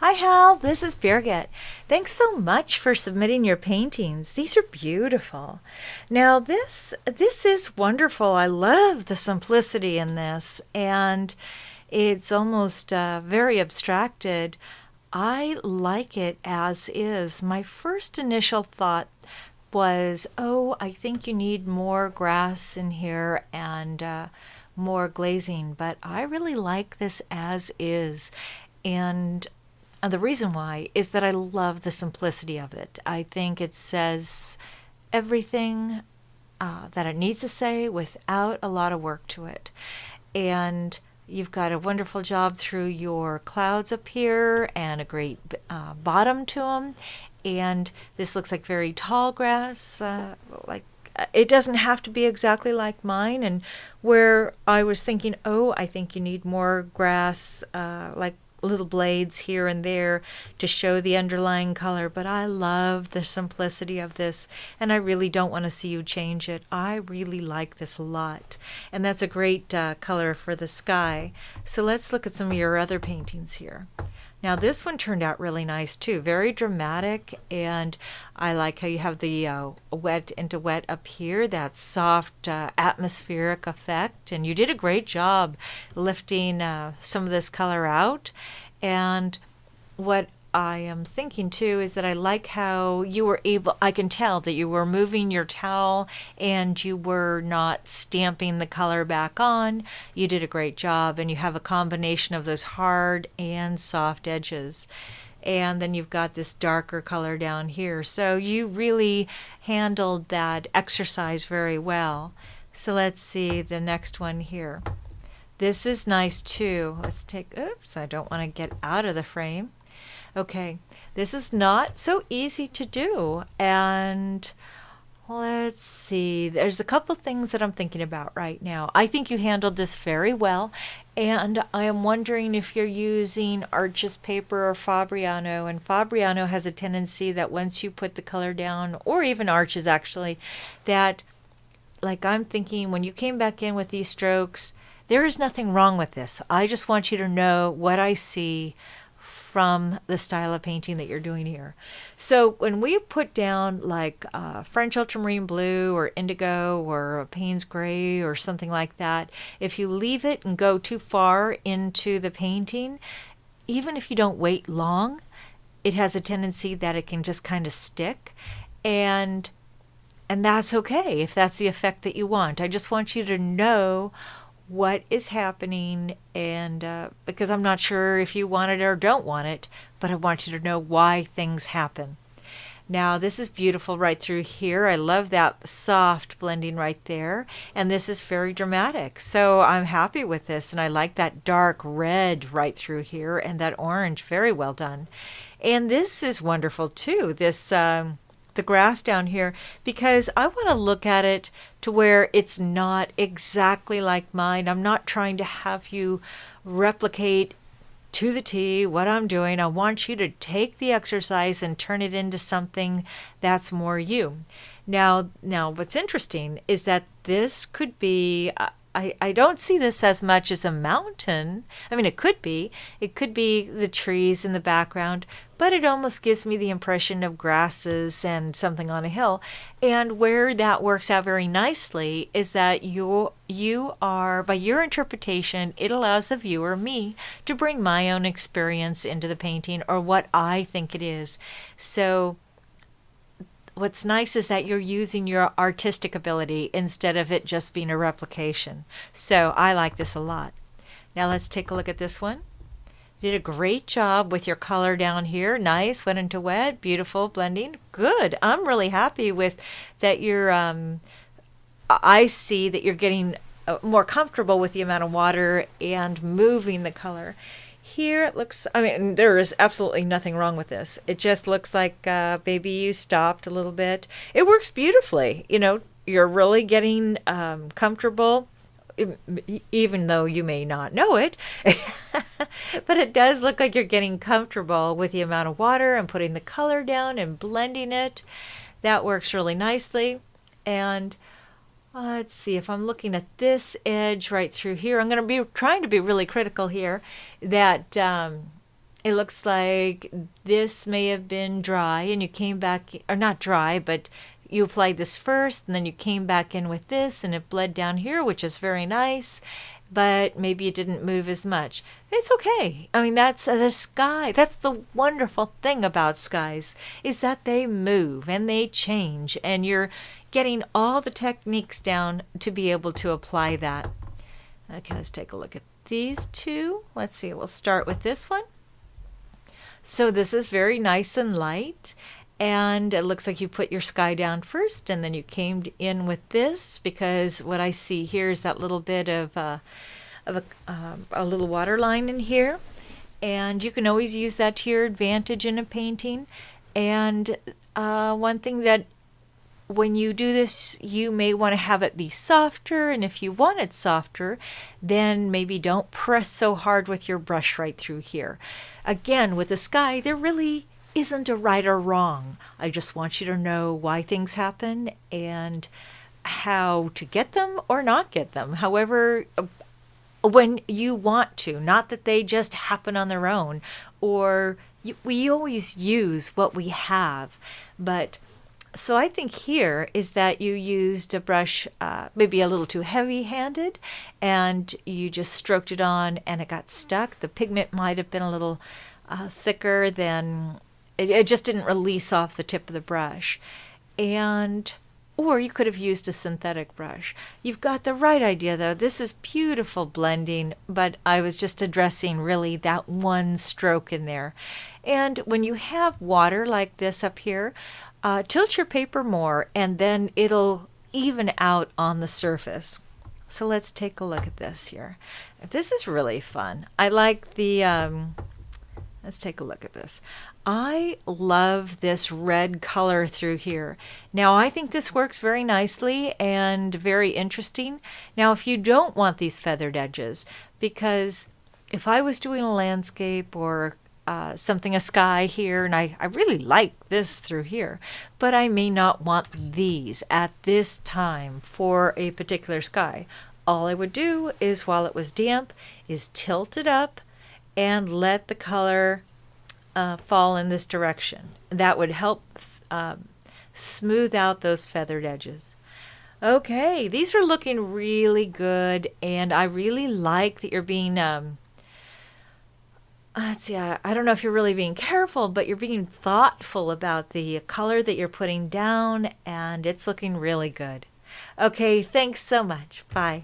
Hi, Hal. This is Birgit. Thanks so much for submitting your paintings. These are beautiful. Now, this is wonderful. I love the simplicity in this, and it's almost very abstracted. I like it as is. My first initial thought was, oh, I think you need more grass in here and more glazing, but I really like this as is. And the reason why is that I love the simplicity of it. I think it says everything that it needs to say without a lot of work to it. And you've got a wonderful job through your clouds up here and a great bottom to them. And this looks like very tall grass, like it doesn't have to be exactly like mine. And where I was thinking, oh, I think you need more grass, like little blades here and there to show the underlying color, but I love the simplicity of this, and I really don't want to see you change it. I really like this a lot, and that's a great color for the sky. So let's look at some of your other paintings here. Now this one turned out really nice too, very dramatic, and I like how you have the wet into wet up here, that soft atmospheric effect, and you did a great job lifting some of this color out. And what I am thinking too is that I like how you were able, I can tell that you were moving your towel and you were not stamping the color back on. You did a great job, and you have a combination of those hard and soft edges. And then you've got this darker color down here. So you really handled that exercise very well. So let's see the next one here. This is nice too. Let's take, oops, I don't want to get out of the frame. Okay, this is not so easy to do, and let's see, there's a couple things that I'm thinking about right now. I think you handled this very well, and I am wondering if you're using Arches paper or Fabriano, and Fabriano has a tendency that once you put the color down, or even Arches actually, that, like I'm thinking when you came back in with these strokes, there is nothing wrong with this. I just want you to know what I see from the style of painting that you're doing here. So when we put down like French ultramarine blue or indigo or Payne's gray or something like that, if you leave it and go too far into the painting, even if you don't wait long, it has a tendency that it can just kind of stick, and that's okay if that's the effect that you want. I just want you to know what is happening, and because I'm not sure if you want it or don't want it, but I want you to know why things happen. Now this is beautiful right through here. I love that soft blending right there, and this is very dramatic. So I'm happy with this, and I like that dark red right through here and that orange. Very well done. And this is wonderful too. This the grass down here, because I want to look at it to where it's not exactly like mine. I'm not trying to have you replicate to the T what I'm doing. I want you to take the exercise and turn it into something that's more you. Now what's interesting is that this could be, I don't see this as much as a mountain. I mean, it could be the trees in the background, but it almost gives me the impression of grasses and something on a hill. And where that works out very nicely is that you are, by your interpretation, it allows the viewer, me, to bring my own experience into the painting or what I think it is. So what's nice is that you're using your artistic ability instead of it just being a replication. So I like this a lot. Now let's take a look at this one. You did a great job with your color down here. Nice, wet into wet, beautiful blending. Good. I'm really happy with that. I see that you're getting more comfortable with the amount of water and moving the color. Here it looks, I mean, there is absolutely nothing wrong with this. It just looks like maybe you stopped a little bit. It works beautifully. You know, you're really getting comfortable, even though you may not know it. But it does look like you're getting comfortable with the amount of water and putting the color down and blending it. That works really nicely. And let's see, if I'm looking at this edge right through here, I'm going to be trying to be really critical here that It looks like this may have been dry and you came back, or not dry, but you applied this first and then you came back in with this and it bled down here, which is very nice, but maybe it didn't move as much. It's okay. I mean, that's the sky. That's the wonderful thing about skies, is that they move and they change, and you're getting all the techniques down to be able to apply that. Okay, let's take a look at these two. Let's see, we'll start with this one. So this is very nice and light, and it looks like you put your sky down first and then you came in with this, because what I see here is that little bit of a little water line in here, and you can always use that to your advantage in a painting. And one thing that when you do this, you may want to have it be softer, and if you want it softer, then maybe don't press so hard with your brush right through here. Again, with the sky, there really isn't a right or wrong. I just want you to know why things happen and how to get them or not get them. However, when you want to, not that they just happen on their own, or we always use what we have. But so I think here is that you used a brush maybe a little too heavy-handed, and you just stroked it on and it got stuck. The pigment might have been a little thicker than, it just didn't release off the tip of the brush. Or you could have used a synthetic brush. You've got the right idea though. This is beautiful blending, but I was just addressing really that one stroke in there. And when you have water like this up here, tilt your paper more and then it'll even out on the surface. So let's take a look at this here. This is really fun. I like the, let's take a look at this. I love this red color through here. Now I think this works very nicely and very interesting. Now if you don't want these feathered edges, because if I was doing a landscape or something, a sky here, and I really like this through here, but I may not want these at this time for a particular sky. All I would do is, while it was damp, is tilt it up and let the color fall in this direction. That would help smooth out those feathered edges. Okay, these are looking really good, and I really like that you're being let's see, I don't know if you're really being careful, but you're being thoughtful about the color that you're putting down, and it's looking really good. Okay, thanks so much. Bye.